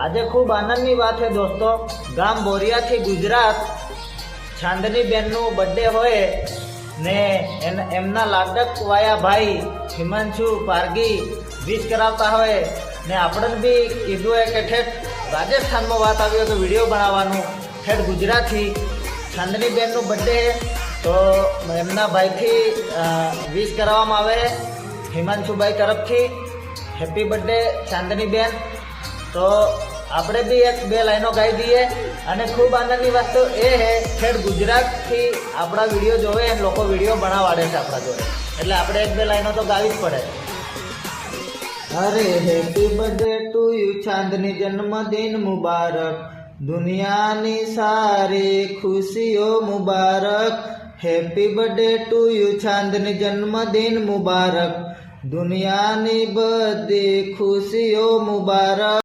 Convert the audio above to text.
આજે ખૂબ આનંદની વાત છે દોસ્તો, ગામ બોરિયાથી ગુજરાત ચાંદની બેનનું બર્થડે હોય ને એમના લાડક વાયા ભાઈ હિમાંશુ પારગી વિશ કરાવતા હોય ને આપણે બી કીધું હોય કે ઠેઠ રાજસ્થાનમાં વાત આવી હોય તો વિડીયો બનાવવાનું, ઠેઠ ગુજરાતથી ચાંદની બેનનું બર્થડે તો એમના ભાઈથી વિશ કરાવવામાં આવે હિમાંશુભાઈ તરફથી હેપી બર્થડે ચાંદની બેન। તો આપણે બી એક બે લાઈનો ગાઈ દઈએ અને ખૂબ આનંદની વસ્તુ એ છે ઠેઠ ગુજરાતથી આપણા વિડીયો જોવે અને લોકો વિડીયો બનાવાડે છે આપણા જોડે, એટલે આપણે એક બે લાઈનો તો ગાવી જ પડે। અરે હેપી બર્થડે ટુ યુ ચાંદની, જન્મદિન મુબારક, દુનિયાની સારી ખુશીઓ મુબારક। હેપી બર્થડે ટુ યુ ચાંદની, જન્મદિન મુબારક, દુનિયાની બધી ખુશીઓ મુબારક।